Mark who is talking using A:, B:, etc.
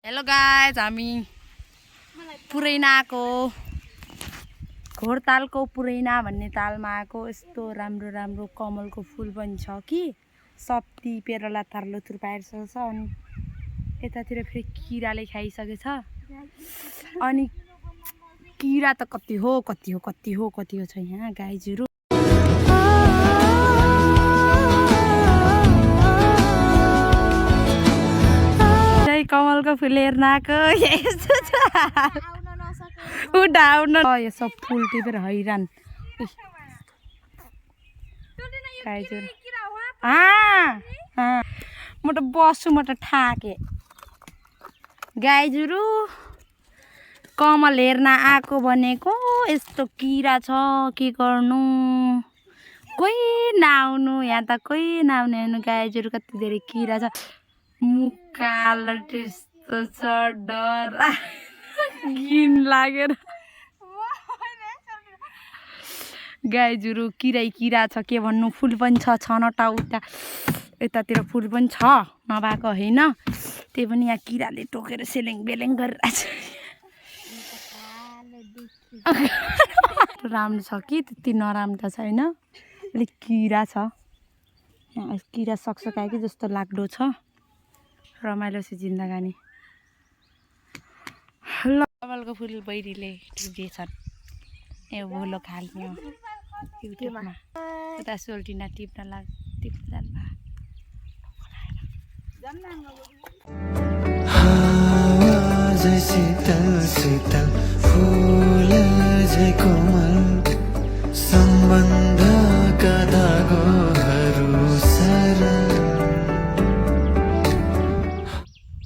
A: Hello guys, हामी पुरैनाको घोडतालको पुरैना भन्ने तालमा आएको। यस्तो राम्रो राम्रो कमलको फुल पनि छ कि सप्ती पेरला तार्लो थुर्पाइसकेको छ। अनि यतातिर फेरि किराले खाइसकेछ। अनि किरा त कति हो छ यहाँ गाइजहरू। कमलको फुल हेर्न आएको यो सब फुल टिपेर हैरान। म त बस्छु, म त ठाके। गाइजहरू कमल हेर्न आएको भनेको यस्तो किरा छ के गर्नु, कोही नआउनु यहाँ त, कोही नआउने हेर्नु गाइजहरू। कति धेरै किरा छ, मुकालो त्यस्तो छ, डर घिन लागेर। गाइजहरू किरा छ के भन्नु। फुल पनि छ छनटा उता यतातिर फुल पनि छ नभएको होइन, त्यही पनि यहाँ किराले टोकेर सेलेङ बेलेङ गरिरहेछ। राम्रो छ कि त्यति नराम्रो त छैन, अलिक किरा छ यहाँ। किरा सक्सकायो कि जस्तो लाग्दो छ। रमाइलो छ जिन्दगानी। ल कमलको फुल बहिनीले टिप्दैछन्। यो भोलो खाल्ने हो युट्युबमा। उता सोल्टिना टिप्न जानुभयो।
B: शीतल शीतल फूल जय कोमल संबंध